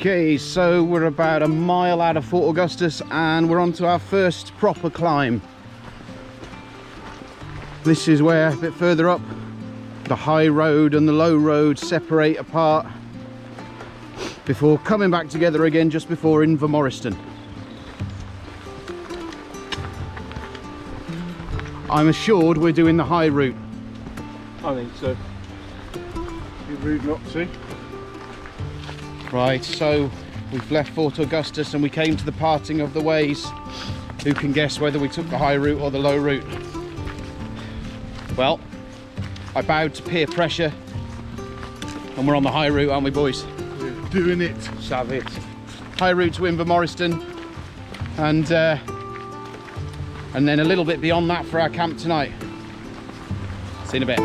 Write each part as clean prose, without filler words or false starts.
Okay, so we're about a mile out of Fort Augustus and we're on to our first proper climb. This is where, a bit further up, the high road and the low road separate apart before coming back together again just before Invermorriston. I'm assured we're doing the high route. I think so. Be rude not to. Right, so we've left Fort Augustus and we came to the parting of the ways. Who can guess whether we took the high route or the low route? Well, I bowed to peer pressure and we're on the high route, aren't we, boys? We're doing it. Shove it. High route to Invermorriston and then a little bit beyond that for our camp tonight. See you in a bit.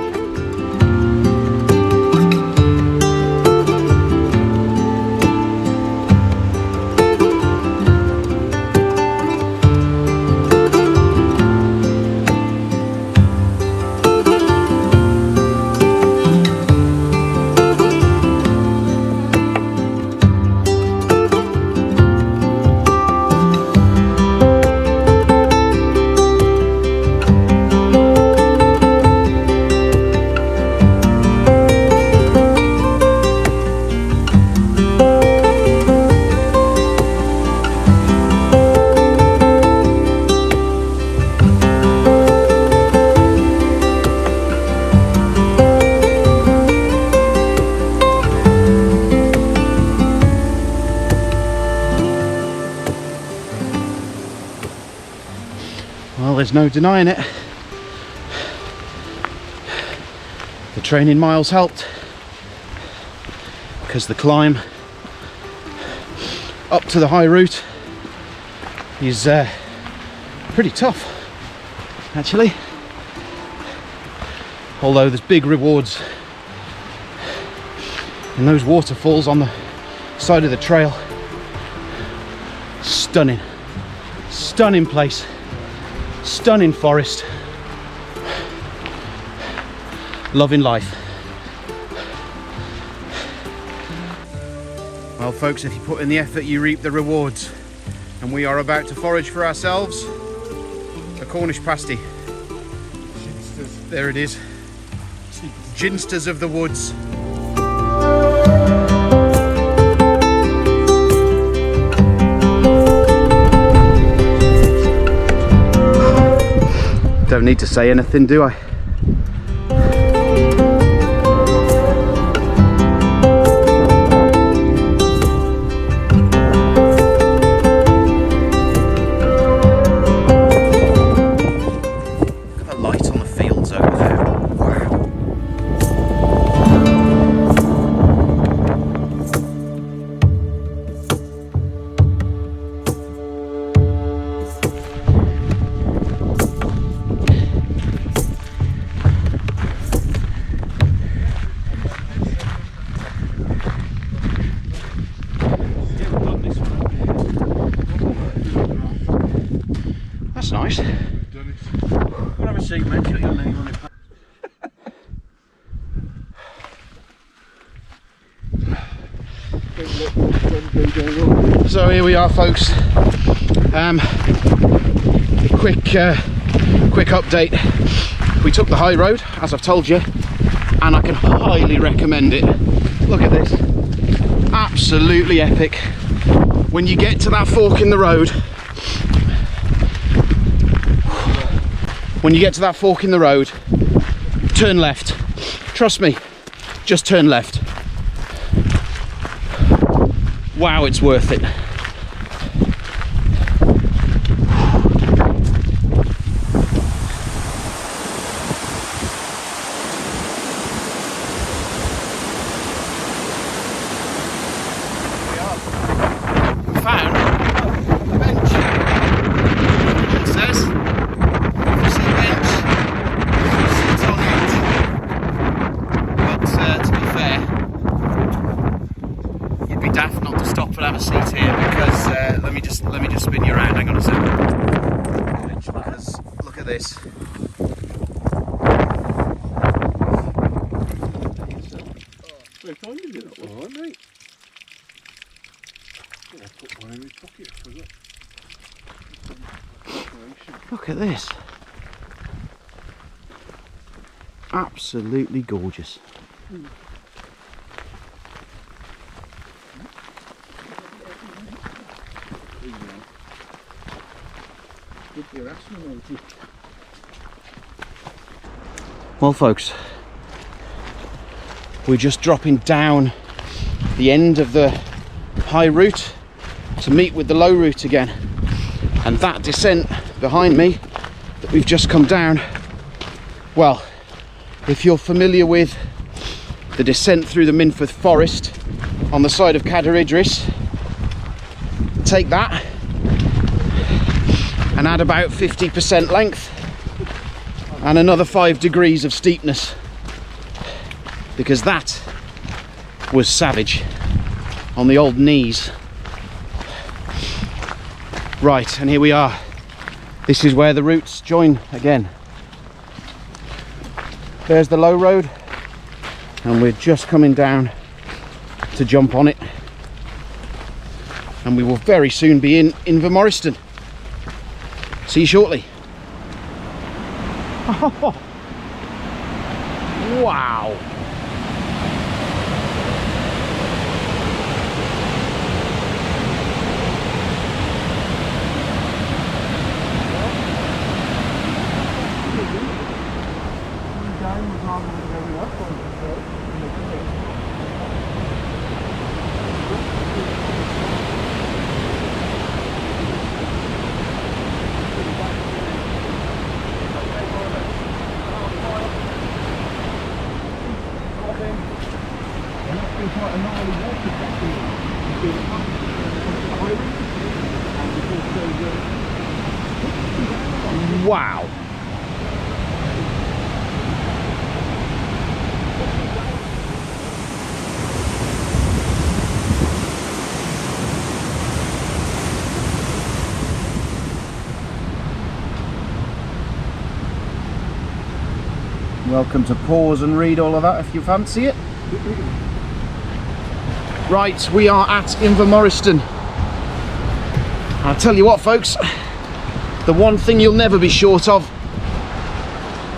Well, there's no denying it. The training miles helped because the climb up to the high route is pretty tough, actually. Although there's big rewards in those waterfalls on the side of the trail. Stunning, stunning place. Stunning forest. Loving life. Well folks, if you put in the effort you reap the rewards, and we are about to forage for ourselves a Cornish pasty. Ginsters. There it is. Ginsters of the woods. Don't need to say anything, do I? Look at the light on the fields over there. Wow. That's nice. We'll have a seat, mate. Put your name on it. So here we are, folks. Quick update. We took the high road, as I've told you, and I can highly recommend it. Look at this. Absolutely epic. When you get to that fork in the road, turn left. Trust me, just turn left. Wow, it's worth it. We found a bench. It says, if you see a bench, sit on it. But to be fair, you'd be daft not to stop and have a seat here because let me just spin you around. Hang on a second. Because look at this. Very kind of you, that one, mate. Put one in his pocket, I forgot. Look at this. Absolutely gorgeous. Well folks, we're just dropping down the end of the high route to meet with the low route again, and that descent behind me that we've just come down, well, if you're familiar with the descent through the Minffordd Forest on the side of Cadair Idris, take that and add about 50% length and another 5 degrees of steepness, because that was savage on the old knees. Right, and here we are. This is where the routes join again. There's the low road, and we're just coming down to jump on it, and we will very soon be in Invermorriston. See you shortly. Wow. Wow. Welcome to pause and read all of that if you fancy it. Right, we are at Invermorriston. I'll tell you what folks, the one thing you'll never be short of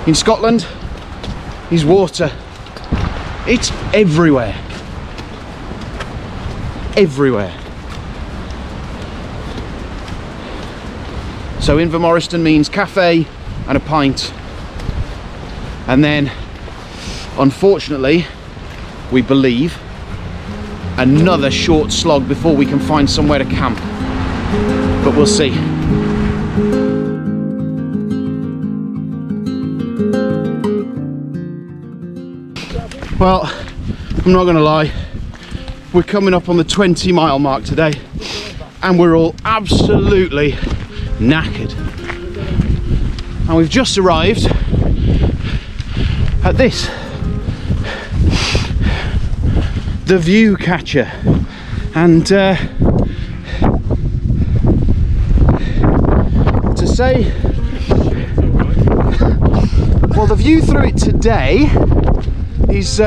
in Scotland is water. It's everywhere. Everywhere. So Invermorriston means cafe and a pint. And then, unfortunately, we believe, another short slog before we can find somewhere to camp. But we'll see. Well, I'm not gonna lie, we're coming up on the 20-mile mark today, and we're all absolutely knackered. And we've just arrived at this, the view catcher, and to say, well, the view through it today is,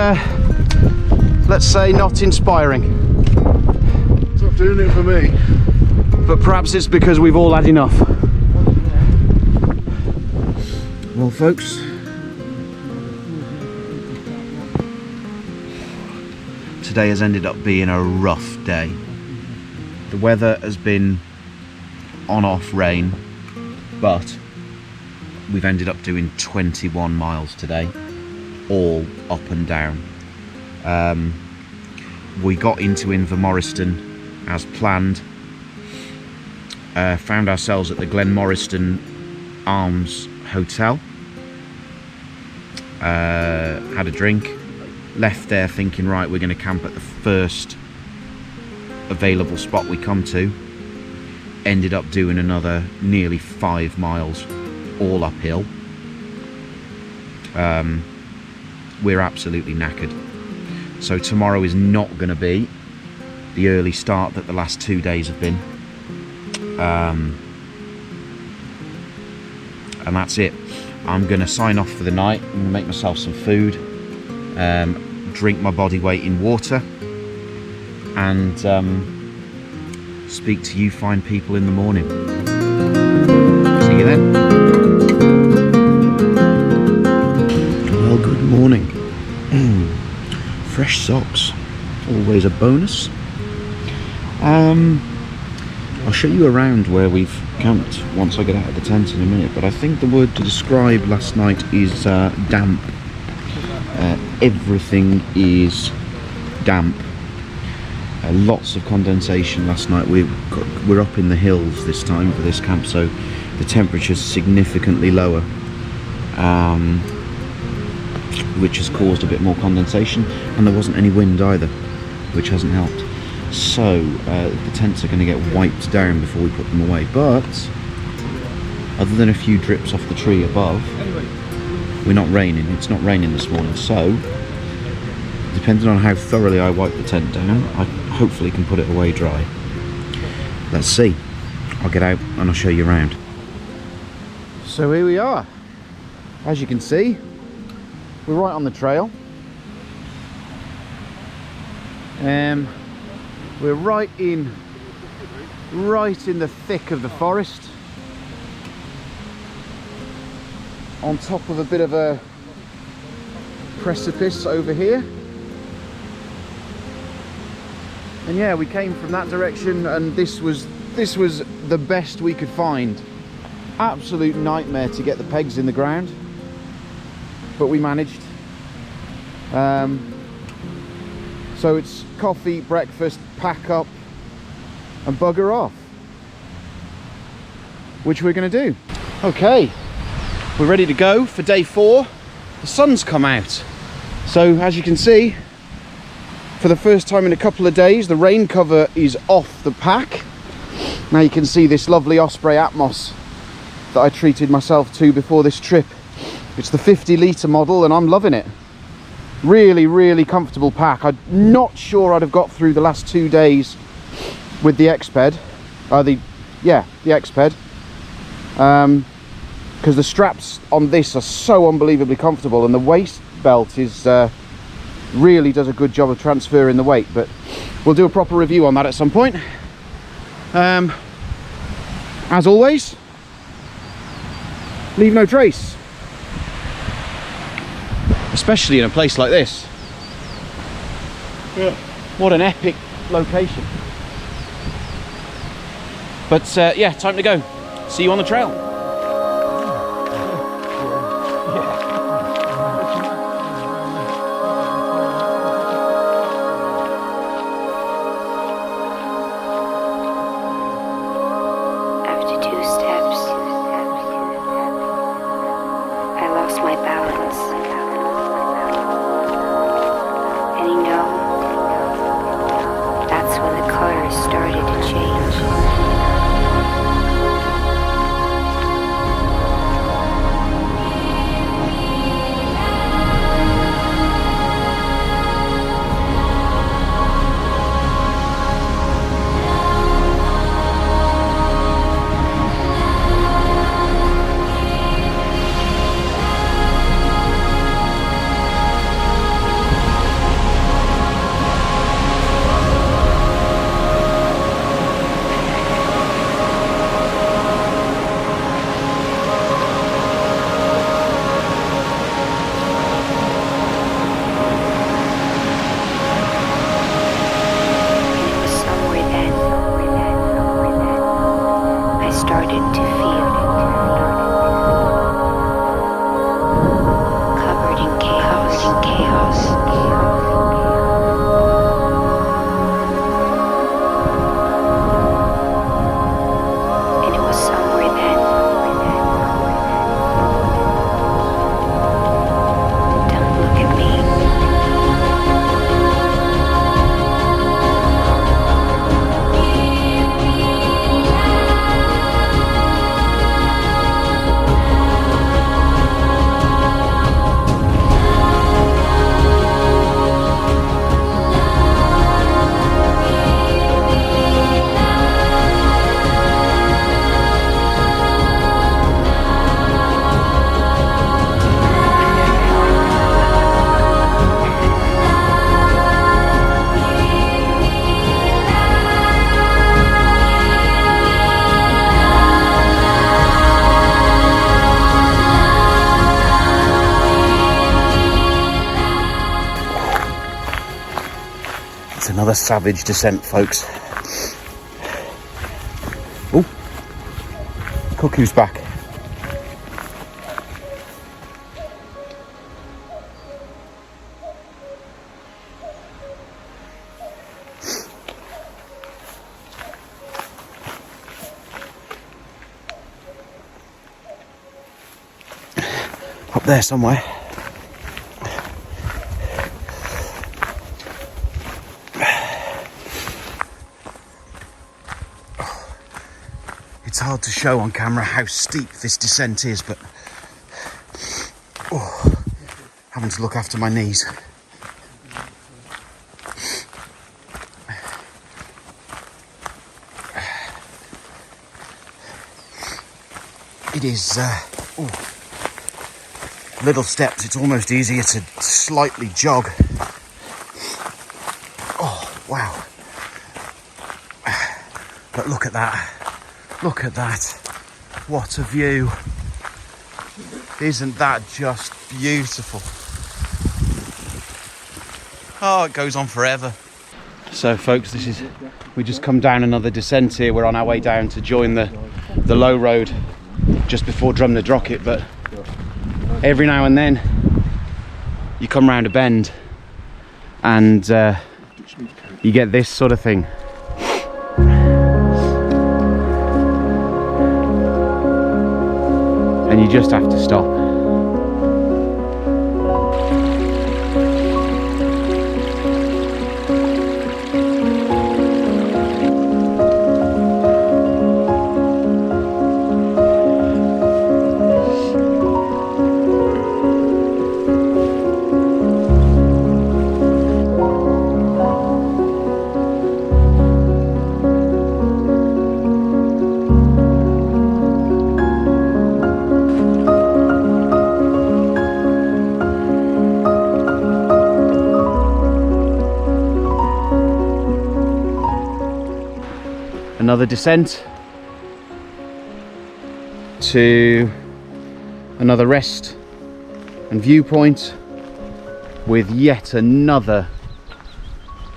let's say, not inspiring. It's not doing it for me. But perhaps it's because we've all had enough. Well, folks, today has ended up being a rough day. The weather has been on-off rain, but we've ended up doing 21 miles today, all up and down. We got into Invermorriston as planned, found ourselves at the Glenmorriston Arms Hotel, had a drink, left there thinking, right, we're going to camp at the first available spot we come to. Ended up doing another nearly 5 miles, all uphill. We're absolutely knackered. So tomorrow is not going to be the early start that the last 2 days have been. And that's it. I'm going to sign off for the night. I'm going to make myself some food, drink my body weight in water, and speak to you fine people in the morning. See you then. Well, good morning. Fresh socks, always a bonus. I'll show you around where we've camped once I get out of the tent in a minute, but I think the word to describe last night is damp. Everything is damp. Lots of condensation last night. We're up in the hills this time for this camp, so the temperature's significantly lower, which has caused a bit more condensation, and there wasn't any wind either, which hasn't helped. So the tents are going to get wiped down before we put them away, but other than a few drips off the tree above, we're not raining. It's not raining this morning, so depending on how thoroughly I wipe the tent down, I hopefully can put it away dry. Let's see. I'll get out and I'll show you around. So here we are. As you can see, we're right on the trail. We're right in the thick of the forest, on top of a bit of a precipice over here. And yeah, we came from that direction, and this was the best we could find. Absolute nightmare to get the pegs in the ground, but we managed. So it's coffee, breakfast, pack up and bugger off, which we're going to do. Okay, we're ready to go for day 4. The sun's come out, so as you can see, for the first time in a couple of days, the rain cover is off the pack. Now you can see this lovely Osprey Atmos that I treated myself to before this trip. It's the 50-litre model and I'm loving it. Really, really comfortable pack. I'm not sure I'd have got through the last 2 days with the X-Ped. The X-Ped. Because the straps on this are so unbelievably comfortable, and the waist belt is really does a good job of transferring the weight, but we'll do a proper review on that at some point. As always, leave no trace. Especially in a place like this. Yeah. What an epic location. But yeah, time to go. See you on the trail. Another savage descent, folks. Oh, cuckoo's back. Up there somewhere. It's hard to show on camera how steep this descent is, but having to look after my knees. It is little steps. It's almost easier to slightly jog. Oh wow. But look at that. Look at that. What a view. Isn't that just beautiful? Oh, it goes on forever. So folks, we just come down another descent here. We're on our way down to join the low road just before Drumnadrochit, but every now and then you come round a bend and you get this sort of thing. And you just have to stop. Another descent to another rest and viewpoint with yet another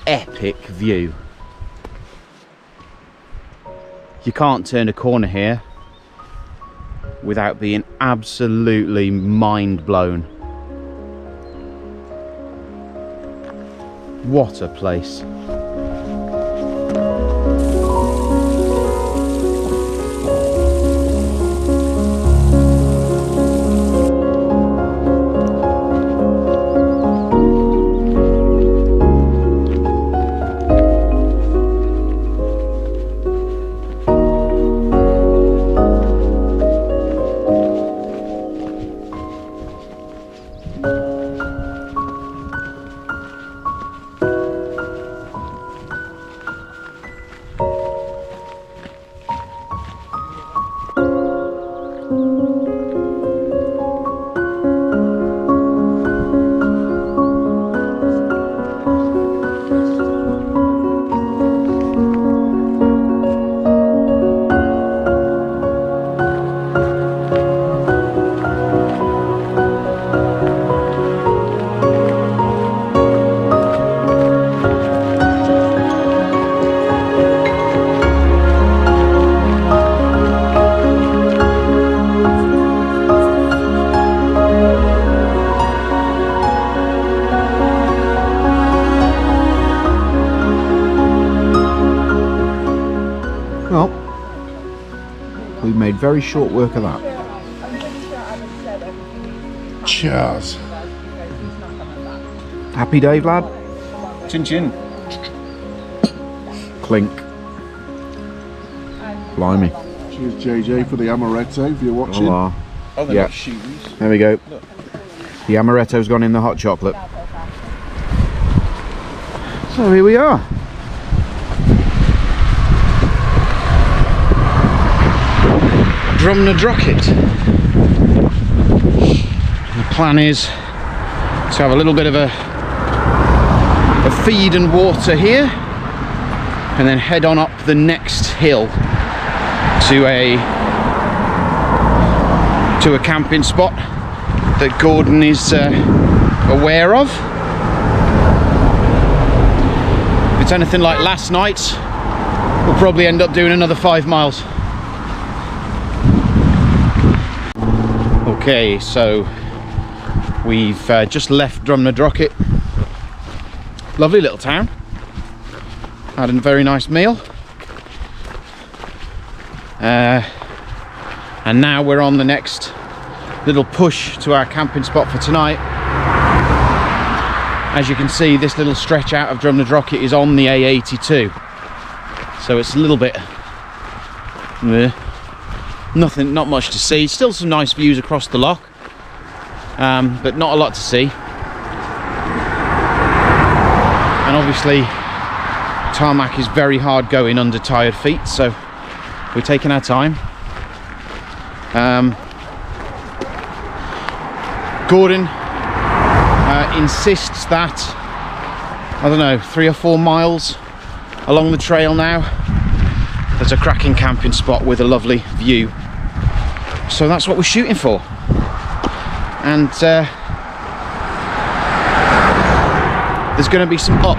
epic view. You can't turn a corner here without being absolutely mind blown. What a place. Well, we've made very short work of that. Cheers. Happy Dave, lad? Chin chin. Clink. Blimey. Cheers, JJ, for the amaretto, if you're watching. Hola. Oh, they're Yeah. not shoes. There we go. Look. The amaretto's gone in the hot chocolate. So here we are. Drumnadrochit. The plan is to have a little bit of a feed and water here, and then head on up the next hill to a camping spot that Gordon is aware of. If it's anything like last night, we'll probably end up doing another 5 miles. Okay, so we've just left Drumnadrochit. Lovely little town. Had a very nice meal. And now we're on the next little push to our camping spot for tonight. As you can see, this little stretch out of Drumnadrochit is on the A82. So it's a little bit... not much to see. Still some nice views across the loch. But not a lot to see. And obviously tarmac is very hard going under tired feet, so we're taking our time. Gordon insists that, I don't know, 3 or 4 miles along the trail now there's a cracking camping spot with a lovely view, so that's what we're shooting for. And there's going to be some up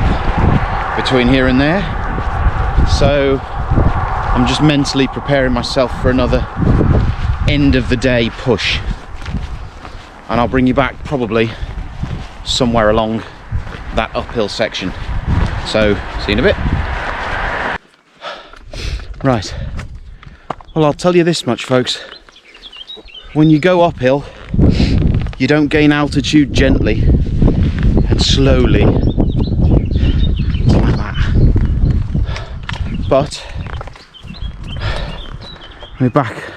between here and there, so I'm just mentally preparing myself for another end of the day push, and I'll bring you back probably somewhere along that uphill section. So see you in a bit. Right, well, I'll tell you this much, folks: when you go uphill, you don't gain altitude gently and slowly like that. But we're back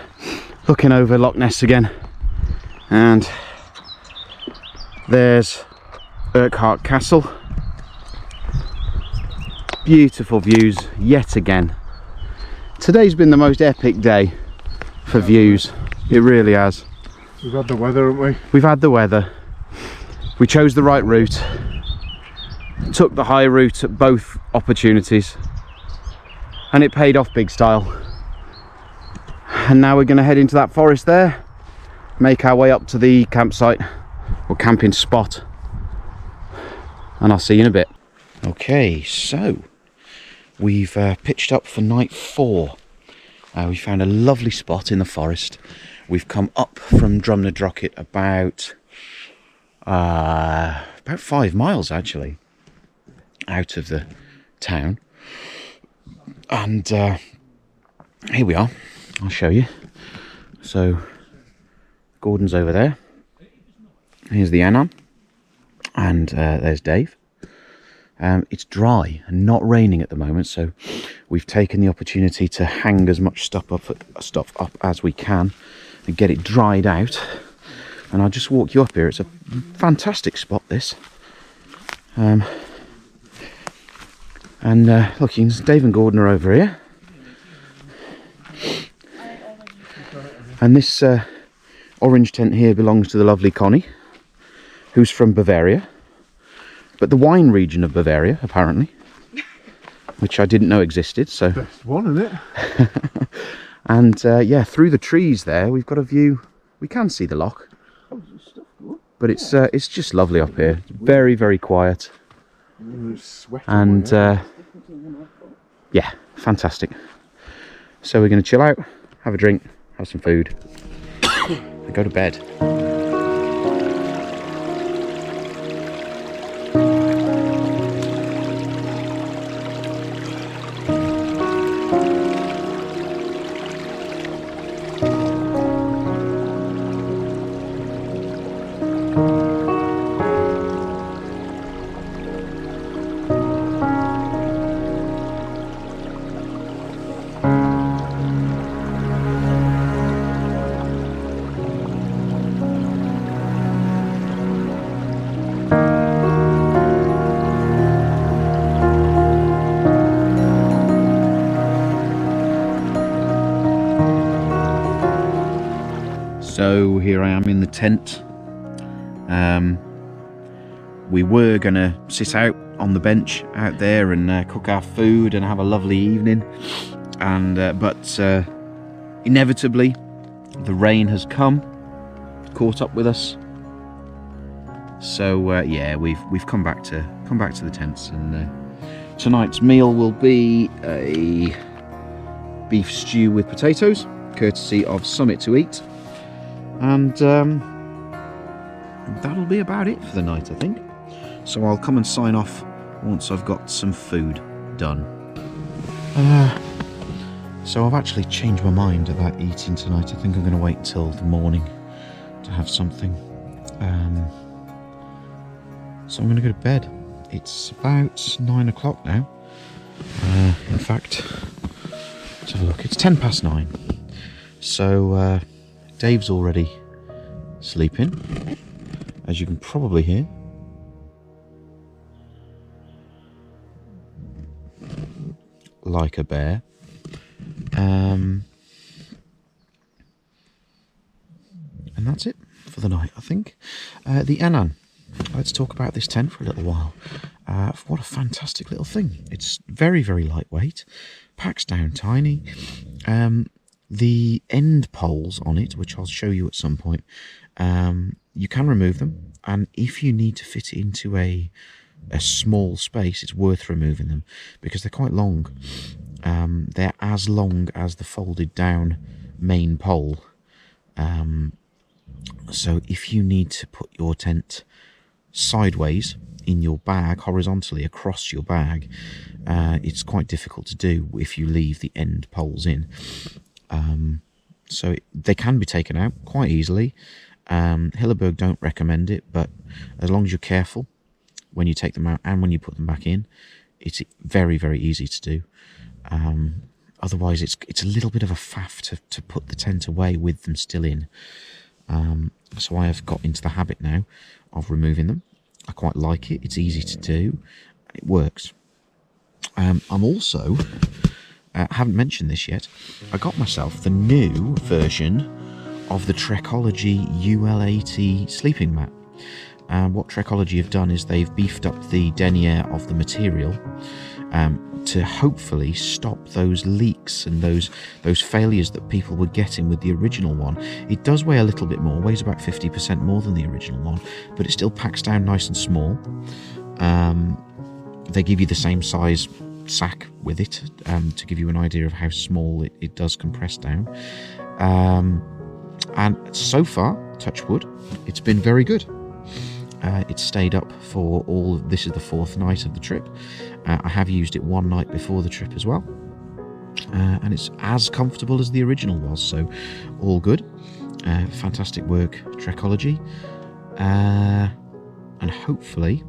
looking over Loch Ness again, and there's Urquhart Castle. Beautiful views yet again. Today's been the most epic day for views. It really has. We've had the weather, haven't we? We've had the weather. We chose the right route. Took the high route at both opportunities. And it paid off big style. And now we're going to head into that forest there. Make our way up to the campsite or camping spot. And I'll see you in a bit. Okay, so we've pitched up for night 4. We found a lovely spot in the forest. We've come up from Drumnadrochit about 5 miles actually out of the town, and here we are. I'll show you. So Gordon's over there. Here's the Enan, and there's Dave. It's dry and not raining at the moment, so we've taken the opportunity to hang as much stuff up as we can and get it dried out. And I'll just walk you up here. It's a fantastic spot, this. And look, Dave and Gordon are over here. And this orange tent here belongs to the lovely Connie, who's from Bavaria. But the wine region of Bavaria, apparently, which I didn't know existed. So Best one, isn't it? And yeah, through the trees there, we've got a view. We can see the loch, but it's just lovely up here. It's very, very quiet, and yeah, fantastic. So we're going to chill out, have a drink, have some food, and go to bed. So here I am in the tent. We were gonna sit out on the bench out there and cook our food and have a lovely evening, and but inevitably the rain has caught up with us. So yeah, we've come back to the tents, and tonight's meal will be a beef stew with potatoes, courtesy of Summit to Eat, and that'll be about it for the night, I think. So I'll come and sign off once I've got some food done. So I've actually changed my mind about eating tonight. I think I'm going to wait till the morning to have something. So I'm going to go to bed. It's about 9 o'clock now. In fact, let's have a look. It's 9 10. So Dave's already sleeping, as you can probably hear. Like a bear. And that's it for the night, I think. The Enan. Let's talk about this tent for a little while. What a fantastic little thing. It's very, very lightweight. Packs down tiny. The end poles on it, which I'll show you at some point, you can remove them. And if you need to fit it into a small space, it's worth removing them because they're quite long. They're as long as the folded down main pole. So if you need to put your tent sideways in your bag, horizontally across your bag, it's quite difficult to do if you leave the end poles in. So they can be taken out quite easily. Hilleberg don't recommend it, but as long as you're careful when you take them out and when you put them back in, it's very, very easy to do. Otherwise it's a little bit of a faff to put the tent away with them still in. So I have got into the habit now of removing them. I quite like it. It's easy to do. It works. I'm also, haven't mentioned this yet, I got myself the new version of the Trekology UL80 sleeping mat. What Trekology have done is they've beefed up the denier of the material to hopefully stop those leaks and those failures that people were getting with the original one. It does weigh a little bit more, weighs about 50% more than the original one, but it still packs down nice and small. They give you the same size sack with it to give you an idea of how small it does compress down. And so far, touch wood, it's been very good. It's stayed up for this is the 4th night of the trip. I have used it one night before the trip as well. And it's as comfortable as the original was, so all good. Fantastic work, Trekology. And hopefully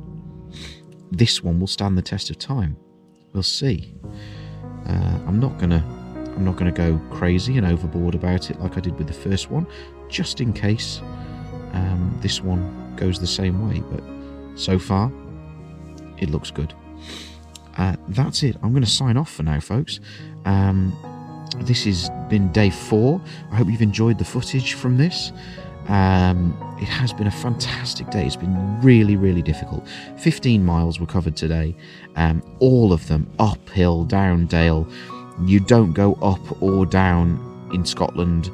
this one will stand the test of time. We'll see. I'm not gonna go crazy and overboard about it like I did with the first one, just in case this one goes the same way, but so far it looks good. That's it. I'm going to sign off for now, folks. This has been day 4. I hope you've enjoyed the footage from this. It has been a fantastic day. It's been really, really difficult. 15 miles were covered today, all of them uphill, down dale. You don't go up or down in Scotland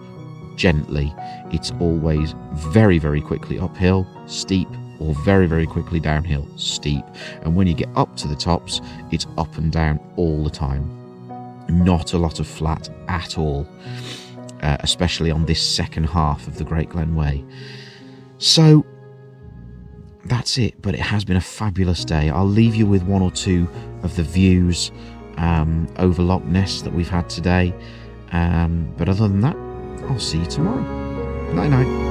gently. It's always very, very quickly uphill, steep, or very, very quickly downhill, steep. And when you get up to the tops, it's up and down all the time. Not a lot of flat at all, especially on this second half of the Great Glen Way. So that's it, but it has been a fabulous day. I'll leave you with one or two of the views over Loch Ness that we've had today. But other than that, I'll see you tomorrow. Night night.